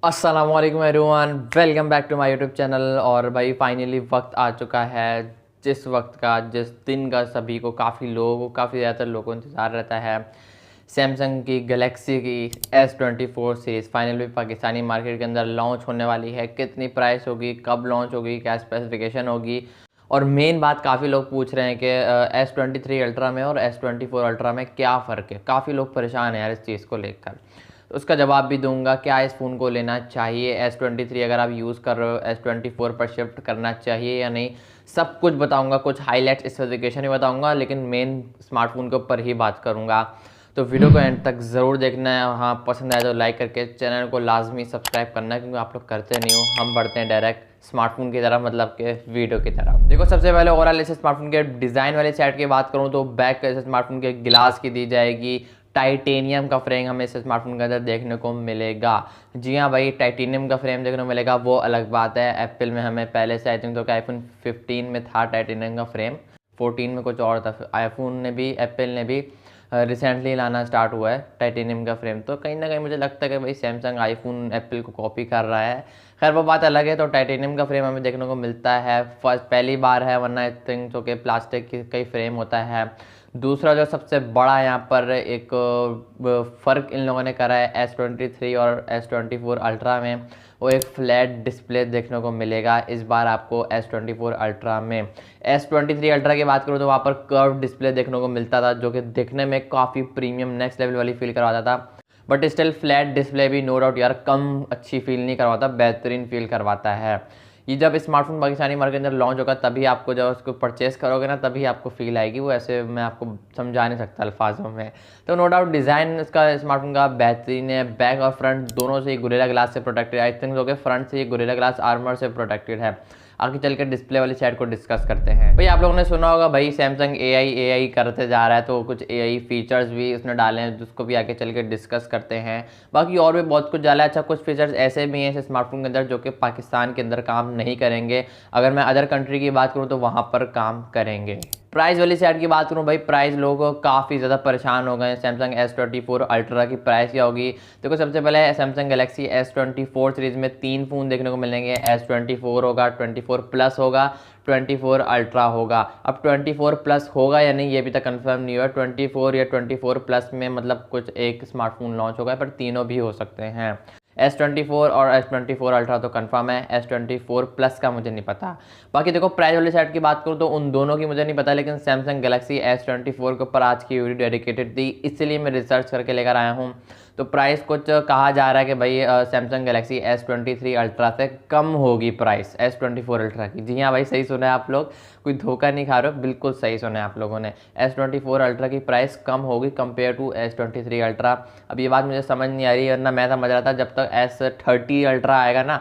अस्सलाम वालेकुम everyone, welcome back to my YouTube channel. और भाई फाइनली वक्त आ चुका है जिस वक्त का, जिस दिन का सभी को, काफ़ी लोगों को, काफ़ी ज़्यादातर लोगों को इंतज़ार रहता है। सैमसंग की गैलेक्सी की S24 series finally Pakistani market के अंदर लॉन्च होने वाली है। कितनी प्राइस होगी, कब लॉन्च होगी, क्या स्पेसिफिकेशन होगी, और मेन बात काफ़ी लोग पूछ रहे हैं कि S23 अल्ट्रा में और S24 अल्ट्रा में क्या फ़र्क है। काफ़ी लोग परेशान हैं यार इस चीज़ को लेकर, तो उसका जवाब भी दूंगा। क्या इस फ़ोन को लेना चाहिए, S23 अगर आप यूज़ कर रहे हो S24 पर शिफ्ट करना चाहिए या नहीं, सब कुछ बताऊंगा। कुछ हाईलाइट्स स्पेसिफिकेशन भी बताऊंगा, लेकिन मेन स्मार्टफोन के ऊपर ही बात करूंगा। तो वीडियो को एंड तक ज़रूर देखना है। हाँ, पसंद आए तो लाइक करके चैनल को लाजमी सब्सक्राइब करना है, क्योंकि आप लोग करते नहीं हो। हम बढ़ते हैं डायरेक्ट स्मार्टफोन की तरफ, मतलब के वीडियो की तरफ। देखो, सबसे पहले ओवरऑल इस स्मार्टफोन के डिज़ाइन वाले साइड की बात करूँ तो बैक स्मार्टफोन के गिलास की दी जाएगी। टाइटेनियम का फ्रेम हमें इस स्मार्टफोन के अंदर देखने को मिलेगा। जी हाँ भाई, टाइटेनियम का फ्रेम देखने को मिलेगा, वो अलग बात है। एप्पल में हमें पहले से आई थिंक तो आईफोन 15 में था टाइटेनियम का फ्रेम, 14 में कुछ और था। आईफोन ने भी, एप्पल ने भी रिसेंटली लाना स्टार्ट हुआ है टाइटेनियम का फ्रेम। तो कहीं ना कहीं मुझे लगता है कि भाई सैमसंग आईफोन एप्पल को कॉपी कर रहा है। खैर वो बात अलग है। तो टाइटेनियम का फ्रेम हमें देखने को मिलता है, फर्स्ट पहली बार है, वरना आई थिंक तो कि प्लास्टिक की कई फ्रेम होता है। दूसरा जो सबसे बड़ा यहाँ पर एक फ़र्क इन लोगों ने करा है S23 और S24 अल्ट्रा में, वो एक फ्लैट डिस्प्ले देखने को मिलेगा इस बार आपको S24 अल्ट्रा में। S23 अल्ट्रा की बात करूँ तो वहाँ पर कर्व डिस्प्ले देखने को मिलता था, जो कि दिखने में काफ़ी प्रीमियम नेक्स्ट लेवल वाली फील करवाता था। बट स्टिल फ्लैट डिस्प्ले भी नो डाउट यार कम अच्छी फील नहीं करवाता, बेहतरीन फील करवाता है। ये जब स्मार्टफोन पाकिस्तानी मार्केट के अंदर लॉन्च होगा तभी आपको, जब उसको परचेस करोगे ना, तभी आपको फील आएगी। वो ऐसे मैं आपको समझा नहीं सकता अल्फाजों में। तो नो डाउट डिज़ाइन इसका स्मार्टफोन का बेहतरीन है। बैक और फ्रंट दोनों से ही गोरिल्ला ग्लास से प्रोटेक्टेड, आई थिंक जो कि फ्रंट से ही गोरिल्ला ग्लास आर्मर से प्रोटेक्टेड है। आगे चल के डिस्प्ले वाली साइड को डिस्कस करते हैं। भाई आप लोगों ने सुना होगा भाई सैमसंग एआई करते जा रहा है, तो कुछ एआई फीचर्स भी उसने डाले हैं, जिसको भी आगे चल के डिस्कस करते हैं। बाकी और भी बहुत कुछ डाला है। अच्छा, कुछ फीचर्स ऐसे भी हैं इस स्मार्टफोन के अंदर जो कि पाकिस्तान के अंदर काम नहीं करेंगे, अगर मैं अदर कंट्री की बात करूँ तो वहाँ पर काम करेंगे। प्राइस वाली साइड की बात करूँ भाई, प्राइस लोगों को काफ़ी ज़्यादा परेशान हो गए हैं। सैमसंग S24 अल्ट्रा की प्राइस क्या होगी? देखो, सबसे पहले सैमसंग गैलेक्सी S24 सीरीज़ में 3 फ़ोन देखने को मिलेंगे। S24 होगा, 24 प्लस होगा, 24 अल्ट्रा होगा। अब 24 प्लस होगा या नहीं ये भी तक कंफर्म नहीं हुआ। 24 या 24 प्लस में मतलब कुछ एक स्मार्टफोन लॉन्च होगा, पर तीनों भी हो सकते हैं। S24 और S24 अल्ट्रा तो कंफर्म है, S24 प्लस का मुझे नहीं पता। बाकी देखो, प्राइस वाली साइड की बात करूँ तो उन दोनों की मुझे नहीं पता, लेकिन सैमसंग गैलेक्सी S24 के ऊपर आज की वीडियो डेडिकेटेड थी, इसलिए मैं रिसर्च करके लेकर आया हूँ। तो प्राइस कुछ कहा जा रहा है कि भाई सैमसंग गैलेक्सी S23 अल्ट्रा से कम होगी प्राइस S24 अल्ट्रा की। जी हाँ भाई, सही सुना है आप लोग, कोई धोखा नहीं खा रहे हो, बिल्कुल सही सुना है आप लोगों ने। S24 अल्ट्रा की प्राइस कम होगी कंपेयर टू S23 अल्ट्रा। अब ये बात मुझे समझ नहीं आ रही, वरना मैं समझ रहा था जब तक S30 अल्ट्रा आएगा ना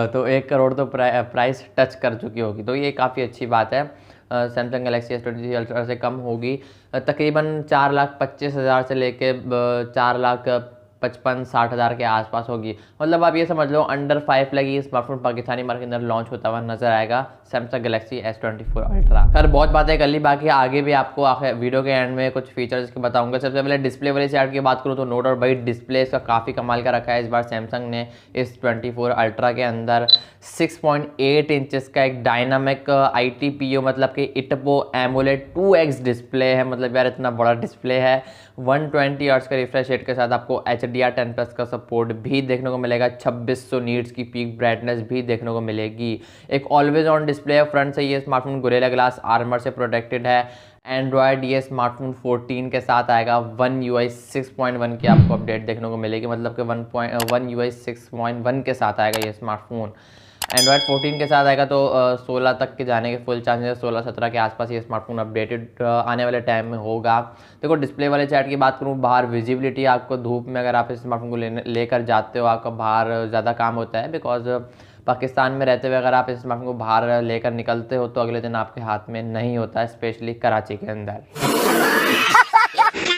तो 1 करोड़ तो प्राइस टच कर चुकी होगी। तो ये काफ़ी अच्छी बात है। सैमसंग गैलेक्सी S23 अल्ट्रा से कम होगी, तकरीबन 4,25,000 से लेके 4,55,60,000 के आसपास होगी। मतलब आप ये समझ लो अंडर 5 लाख ये स्मार्टफोन पाकिस्तानी मार्केट के अंदर लॉन्च होता हुआ नजर आएगा सैमसंग गैलेक्सी S24 अल्ट्रा। खैर बहुत बातें कर ली, बाकी आगे भी आपको आखिर वीडियो के एंड में कुछ फीचर्स के बताऊंगा। सबसे पहले डिस्प्ले वाली साइड की बात करूँ तो नो डाउट भाई डिस्प्ले इसका काफ़ी कमाल का रखा है इस बार सैमसंग ने। इस 24 अल्ट्रा के अंदर 6.8 इंचेस का एक डायनामिक ITPO मतलब कि इटपो एमोलेड 2x डिस्प्ले है। मतलब यार इतना बड़ा डिस्प्ले है। 120 हर्ट्ज का रिफ्रेश रेट के साथ आपको HDR10+ का सपोर्ट भी देखने को मिलेगा। 2600 नीट्स की पीक ब्राइटनेस भी देखने को मिलेगी। एक ऑलवेज ऑन डिस्प्ले है। फ्रंट से ये स्मार्टफोन गोरिल्ला ग्लास आर्मर से प्रोटेक्टेड है। एंड्रॉयड ये स्मार्टफोन 14 के साथ आएगा। One UI 6.1 की आपको अपडेट देखने को मिलेगी, मतलब कि 1 UI 6.1 के साथ आएगा ये स्मार्टफोन। एंड्रॉयड 14 के साथ आएगा तो 16 तक के जाने के फुल चांसेस, 16-17 के आसपास ये स्मार्टफोन अपडेटेड आने वाले टाइम में होगा। देखो डिस्प्ले वाले साइड की बात करूँ, बाहर विजिबिलिटी आपको धूप में अगर आप इस स्मार्टफोन को लेकर जाते हो, आपका बाहर ज़्यादा काम होता है, बिकॉज पाकिस्तान में रहते हुए अगर आप इस स्मार्टफोन को बाहर लेकर निकलते हो तो अगले दिन आपके हाथ में नहीं होता है, स्पेशली कराची के अंदर।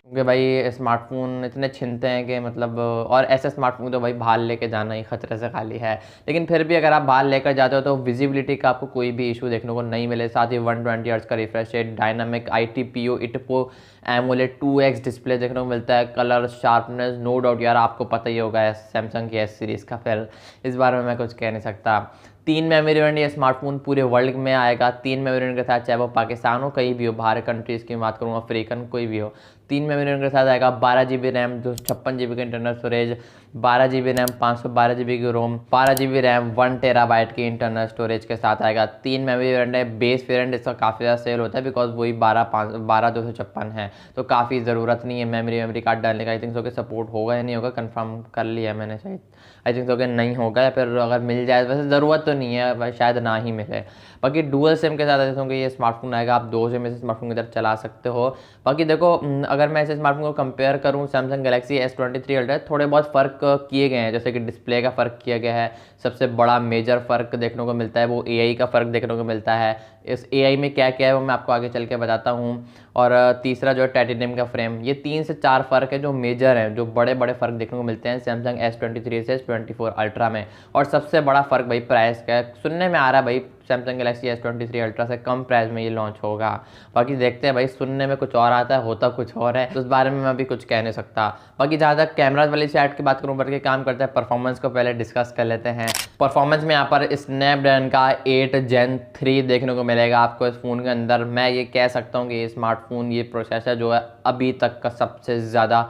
क्योंकि भाई स्मार्टफोन इतने छिनते हैं कि मतलब, और ऐसे स्मार्टफोन तो भाई बाहर लेके जाना ही खतरे से खाली है। लेकिन फिर भी अगर आप बाहर लेकर जाते हो तो विजिबिलिटी का आपको कोई भी इशू देखने को नहीं मिले। साथ ही 120 हर्ट्ज का रिफ्रेश रेट, डायनामिक ITPO इटपो एमोलेड 2x डिस्प्ले देखने को मिलता है, कलर शार्पनेस नो डाउट यार आपको पता ही होगा सैमसंग की S सीरीज़ का, फिर इस बारे में मैं कुछ कह नहीं सकता। 3 मेमोरी वेरिएंट ये स्मार्टफोन पूरे वर्ल्ड में आएगा। 3 मेमोरी वेरिएंट के साथ, चाहे वो पाकिस्तान हो कहीं भी हो, बाहर कंट्रीज़ की बात करूँ, अफ्रीकन कोई भी हो, 3 मेमोरी वेरिएंट के साथ आएगा। 12 GB रैम, 256 GB का internal storage, 12 GB RAM, 512 GB की रोम, 12 GB रैम, 1 TB की इंटरनल स्टोरेज के साथ आएगा। 3 मेमोरी वेरिएंट है। बेस वेरिएंट इसका काफ़ी ज़्यादा सेल होता है बिकॉज वही 12 256 है, तो काफ़ी ज़रूरत नहीं है मेमोरी कार्ड डालने का। आई थिंक सो कि सपोर्ट होगा या नहीं होगा, कंफर्म कर लिया है मैंने शायद, आई थिंक सो कि नहीं होगा, या फिर अगर मिल जाए, वैसे ज़रूरत तो नहीं है, शायद ना ही मिले। बाकी डुअल सिम के साथ ऐसे होंगे ये स्मार्टफोन आएगा, आप 2 सिम से स्मार्टफोन की तरफ चला सकते हो। बाकी देखो अगर मैं इसे स्मार्टफोन को कंपेयर करूँ सैमसंग गैलेक्सी S23 अल्ट्रा, थोड़े बहुत फ़र्क किए गए हैं, जैसे कि डिस्प्ले का फ़र्क किया गया है। सबसे बड़ा मेजर फ़र्क देखने को मिलता है वो AI का फ़र्क देखने को मिलता है। इस AI में क्या क्या है वो मैं आपको आगे चल के बताता हूँ। और तीसरा जो है टाइटेनियम का फ्रेम। ये 3 से 4 फ़र्क है जो मेजर हैं, जो बड़े बड़े फ़र्क देखने को मिलते हैं सैमसंग S23 से S24 अल्ट्रा में। और सबसे बड़ा फ़र्क भाई प्राइस का है। सुनने में आ रहा है भाई सैमसंग गैलेक्सी S23 अल्ट्रा से कम प्राइस में ये लॉन्च होगा। बाकी देखते हैं भाई, सुनने में कुछ और आता है, होता कुछ और है, तो उस बारे में मैं अभी कुछ कह नहीं सकता। बाकी जहाँ तक कैमराज वाली साइड की बात करूँ, बढ़ के काम करता है, परफॉर्मेंस को पहले डिस्कस कर लेते हैं। परफॉर्मेंस में यहाँ पर स्नैपड्रैगन का 8 Gen 3 देखने को मिलेगा आपको इस फ़ोन के अंदर। मैं ये कह सकता हूँ कि ये स्मार्टफोन, ये प्रोसेसर जो है अभी तक का सबसे ज़्यादा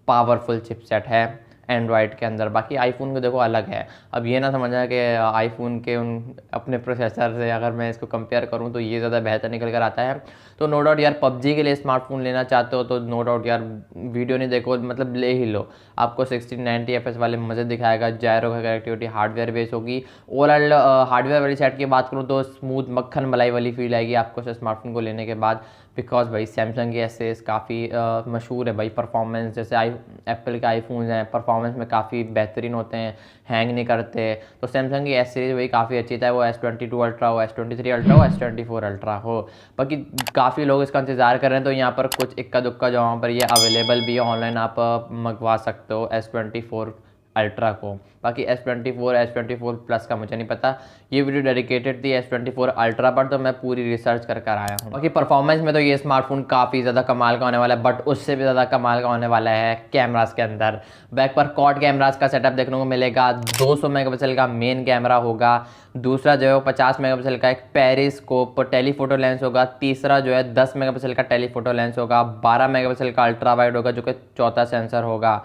पावरफुल चिपसेट है एंड्रॉयड के अंदर। बाकी आईफोन को देखो अलग है, अब ये ना समझना कि आईफोन के उन अपने प्रोसेसर से अगर मैं इसको कंपेयर करूँ तो ये ज़्यादा बेहतर निकल कर आता है। तो नो डाउट यार, पबजी के लिए स्मार्टफोन लेना चाहते हो तो नो डाउट यार, वीडियो नहीं देखो, मतलब ले ही लो। आपको 1690 FPS वाले मज़े दिखाएगा, जायरो का कनेक्टिविटी हार्डवेयर बेस होगी। ओवरऑल हार्डवेयर वाली साइड की बात करूँ तो स्मूथ मक्खन मलाई वाली फील आएगी आपको इस स्मार्टफोन को लेने के बाद। बिकॉज भाई सैमसंग की एस काफ़ी मशहूर है भाई परफॉर्मेंस, जैसे एप्पल के आईफोन्स हैं परफॉर्मेंस में काफ़ी बेहतरीन होते हैं, हैंग नहीं करते। तो सैमसंग की एस सीरीज़ वही काफ़ी अच्छी था, वो S22 अल्ट्रा हो, S23 अल्ट्रा हो, S24 अल्ट्रा हो। बाकी काफ़ी लोग इसका इंतज़ार कर रहे हैं, तो यहाँ पर कुछ इक्का दुक्का जहाँ पर ये अवेलेबल भी है ऑनलाइन, आप मंगवा सकते हो S24 अल्ट्रा को। बाकी S24 प्लस का मुझे नहीं पता, ये वीडियो डेडिकेटेड थी S24 अल्ट्रा पर, तो मैं पूरी रिसर्च कर आया हूँ। बाकी परफॉर्मेंस में तो ये स्मार्टफोन काफ़ी ज़्यादा कमाल का होने वाला है, बट उससे भी ज़्यादा कमाल का होने वाला है कैमरास के अंदर। बैक पर क्वाड कैमरास का सेटअप देखने को मिलेगा। 200 मेगापिक्सल का मेन कैमरा होगा, दूसरा जो है 50 मेगापिक्सल का एक पेरिस्कोप टेलीफोटो लेंस होगा, तीसरा जो है 10 मेगापिक्सल का टेलीफोटो लेंस होगा, 12 मेगापिक्सल का अल्ट्रा वाइड होगा जो कि चौथा सेंसर होगा।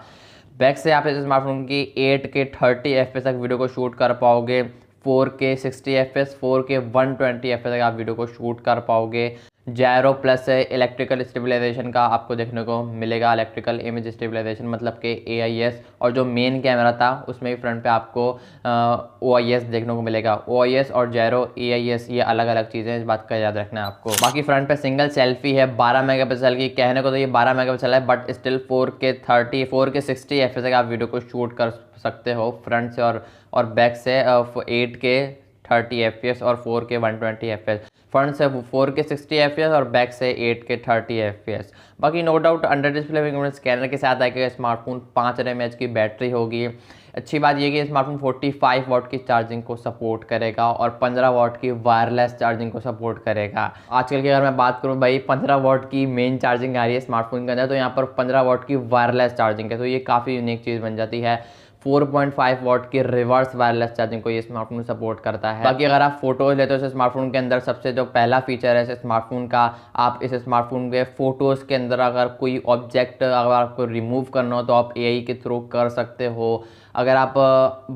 बैक से आप इस स्मार्टफोन की 8K 30 FPS तक वीडियो को शूट कर पाओगे, 4K 60 FPS, 4K 120 FPS तक आप वीडियो को शूट कर पाओगे। जायरो प्लस इलेक्ट्रिकल स्टेबलाइजेशन का आपको देखने को मिलेगा, इलेक्ट्रिकल इमेज स्टेबलाइजेशन मतलब कि AIS। और जो मेन कैमरा था उसमें भी फ्रंट पे आपको OIS देखने को मिलेगा। OIS और जायरो AIS ये अलग अलग चीज़ें, इस बात का याद रखना है आपको। बाकी फ्रंट पे सिंगल सेल्फी है 12 मेगापिक्सल की, कहने को तो ये 12 मेगापिक्सल है but still 4K 30 4K 60 FPS तक आप वीडियो को शूट कर सकते हो फ्रंट से, और बैक से 8K 30 FPS और 4K 120 FPS। फ्रंट से 4K 60 FPS और बैक से 8K 30 FPS। बाकी no doubt under display fingerprint scanner के साथ आएगा स्मार्टफोन, 5000 mAh की बैटरी होगी। अच्छी बात यह कि स्मार्टफोन 45 वाट की चार्जिंग को सपोर्ट करेगा और 15 वाट की वायरलेस चार्जिंग को सपोर्ट करेगा। आजकल की अगर मैं बात करूं भाई, 15 वाट की मेन चार्जिंग आ रही है स्मार्टफोन के अंदर, तो यहाँ पर 15 वाट की वायरलेस चार्जिंग है, तो ये काफ़ी यूनिक चीज़ बन जाती है। 4.5 वाट की रिवर्स वायरलेस चार्जिंग को ये स्मार्टफोन सपोर्ट करता है। बाकी अगर आप फोटोज लेते हो इस स्मार्टफोन के अंदर, सबसे जो पहला फीचर है इस स्मार्टफोन का, आप इस स्मार्टफोन के फोटोज़ के अंदर अगर कोई ऑब्जेक्ट अगर आपको रिमूव करना हो तो आप AI के थ्रू कर सकते हो। अगर आप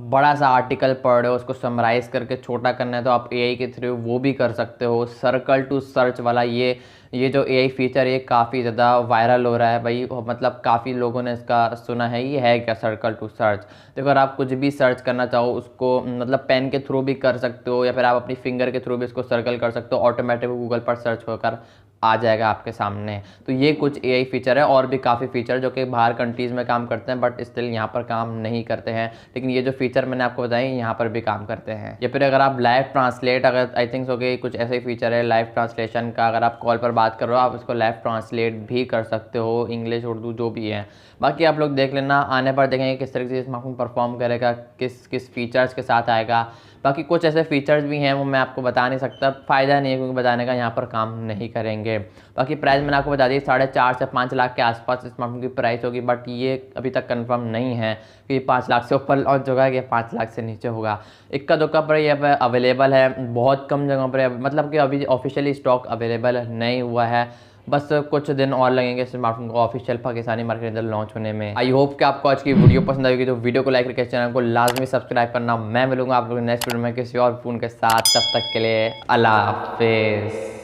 बड़ा सा आर्टिकल पढ़ रहे हो उसको समराइज़ करके छोटा करना है तो आप AI के थ्रू वो भी कर सकते हो। सर्कल टू सर्च वाला ये जो AI फीचर ये काफ़ी ज़्यादा वायरल हो रहा है भाई, मतलब काफ़ी लोगों ने इसका सुना है। ये है क्या सर्कल टू सर्च? देखो अगर आप कुछ भी सर्च करना चाहो उसको मतलब पेन के थ्रू भी कर सकते हो, या फिर आप अपनी फिंगर के थ्रू भी इसको सर्कल कर सकते हो, ऑटोमेटिक गूगल पर सर्च होकर आ जाएगा आपके सामने। तो ये कुछ AI फीचर है, और भी काफ़ी फीचर जो कि बाहर कंट्रीज़ में काम करते हैं बट स्टिल यहाँ पर काम नहीं करते हैं, लेकिन ये जो फीचर मैंने आपको बताई यहाँ पर भी काम करते हैं। या फिर अगर आप लाइव ट्रांसलेट, अगर आई थिंक सो कि कुछ ऐसे ही फीचर है लाइव ट्रांसलेशन का, अगर आप कॉल पर बात कर रहे हो आप उसको लाइव ट्रांसलेट भी कर सकते हो, इंग्लिश उर्दू जो भी है। बाकी आप लोग देख लेना, आने पर देखेंगे किस तरीके से स्मार्टफोन परफॉर्म करेगा, किस किस फीचर्स के साथ आएगा। बाकी कुछ ऐसे फीचर्स भी हैं वो मैं आपको बता नहीं सकता, फ़ायदा नहीं है क्योंकि बताने का, यहाँ पर काम नहीं करेंगे। बाकी प्राइस मैंने आपको बता दी 4.5 से 5 लाख के आसपास स्मार्टफोन की प्राइस होगी, बट ये अभी तक कंफर्म नहीं है कि 5 लाख से ऊपर लॉन्च होगा या 5 लाख से नीचे होगा। इक्का दुक्का पर ये अवेलेबल है, बहुत कम जगहों पर, मतलब कि अभी ऑफिशियली स्टॉक अवेलेबल नहीं हुआ है, बस कुछ दिन और लगेंगे स्मार्टफोन को ऑफिशियल पाकिस्तानी मार्केट के अंदर लॉन्च होने में। आई होप कि आपको आज की वीडियो पसंद आएगी, तो वीडियो को लाइक करके चैनल को लाजमी सब्सक्राइब करना। मैं मिलूंगा आप लोगों को नेक्स्ट वीडियो में किसी और फ़ोन के साथ, तब तक के लिए अल्लाह हाफिज़।